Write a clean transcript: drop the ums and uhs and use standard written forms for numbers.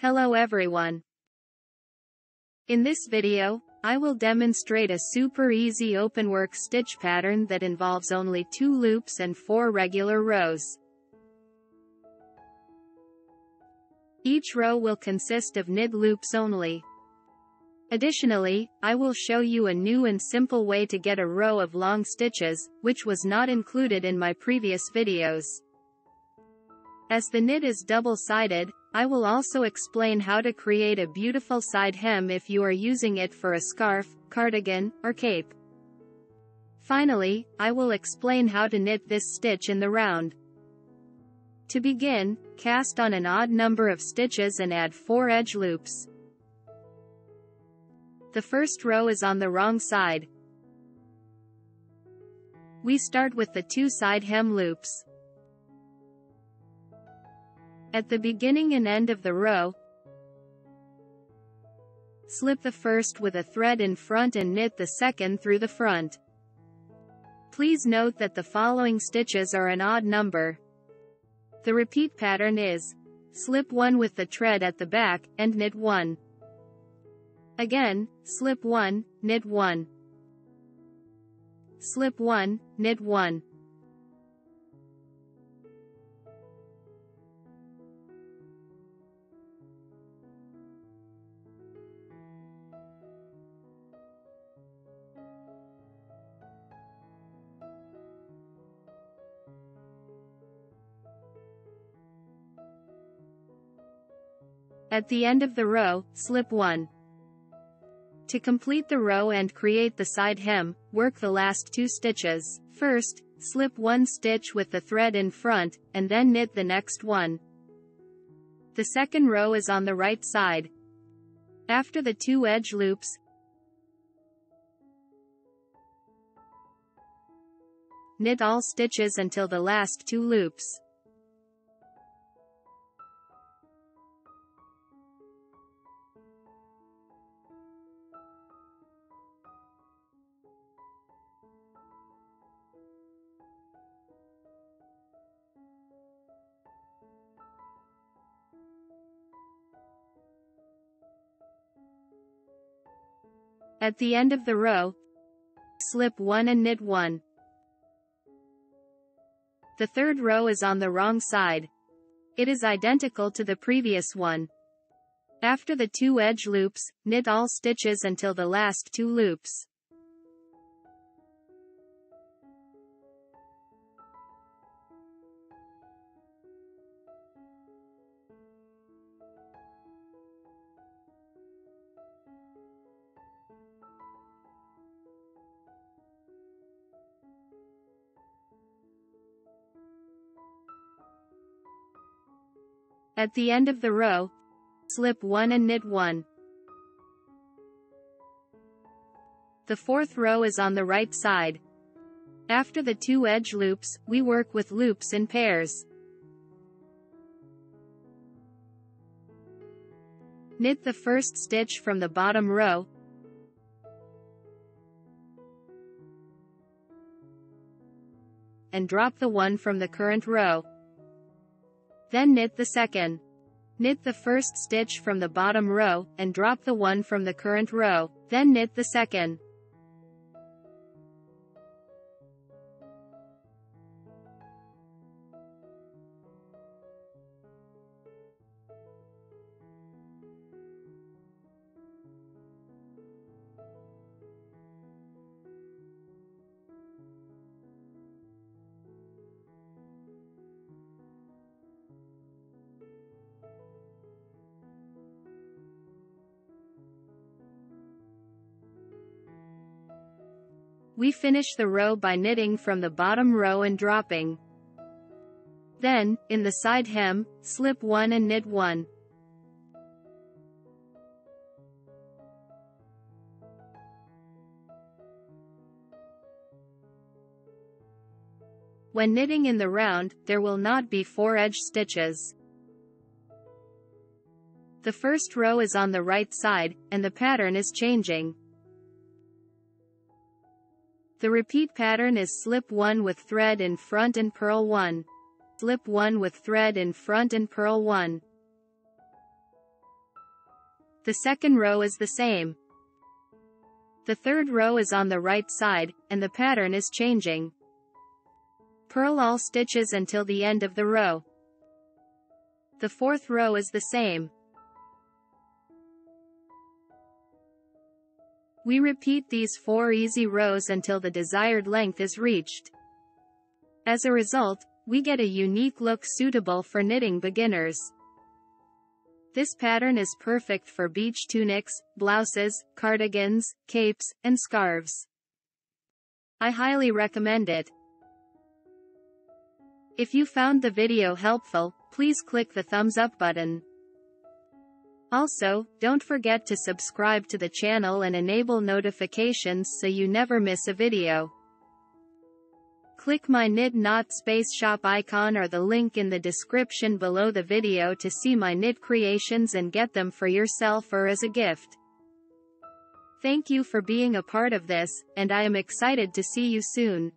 Hello everyone. In this video, I will demonstrate a super easy openwork stitch pattern that involves only 2 loops and 4 regular rows. Each row will consist of knit loops only. Additionally, I will show you a new and simple way to get a row of long stitches, which was not included in my previous videos. As the knit is double-sided, I will also explain how to create a beautiful side hem if you are using it for a scarf, cardigan, or cape. Finally, I will explain how to knit this stitch in the round. To begin, cast on an odd number of stitches and add 4 edge loops. The first row is on the wrong side. We start with the 2 side hem loops. At the beginning and end of the row, slip the first with a thread in front and knit the second through the front. Please note that the following stitches are an odd number. The repeat pattern is: slip 1 with the thread at the back, and knit 1. Again, slip 1, knit 1. Slip 1, knit 1. At the end of the row, slip 1. To complete the row and create the side hem, work the last 2 stitches. First, slip 1 stitch with the thread in front, and then knit the next one. The second row is on the right side. After the 2 edge loops, knit all stitches until the last 2 loops. At the end of the row, slip 1 and knit 1. The third row is on the wrong side. It is identical to the previous one. After the 2 edge loops, knit all stitches until the last 2 loops. At the end of the row, slip 1 and knit 1. The fourth row is on the right side. After the 2 edge loops, we work with loops in pairs. Knit the first stitch from the bottom row, and drop the one from the current row. Then knit the second. Knit the first stitch from the bottom row, and drop the one from the current row, then knit the second. We finish the row by knitting from the bottom row and dropping. Then, in the side hem, slip 1 and knit 1. When knitting in the round, there will not be 4 edge stitches. The first row is on the right side, and the pattern is changing. The repeat pattern is slip 1 with thread in front and purl 1. Slip 1 with thread in front and purl 1. The second row is the same. The third row is on the right side, and the pattern is changing. Purl all stitches until the end of the row. The fourth row is the same. We repeat these 4 easy rows until the desired length is reached. As a result, we get a unique look suitable for knitting beginners. This pattern is perfect for beach tunics, blouses, cardigans, capes, and scarves. I highly recommend it. If you found the video helpful, please click the thumbs up button. Also, don't forget to subscribe to the channel and enable notifications so you never miss a video. Click my Knit Knot Space Shop icon or the link in the description below the video to see my knit creations and get them for yourself or as a gift. Thank you for being a part of this, and I am excited to see you soon.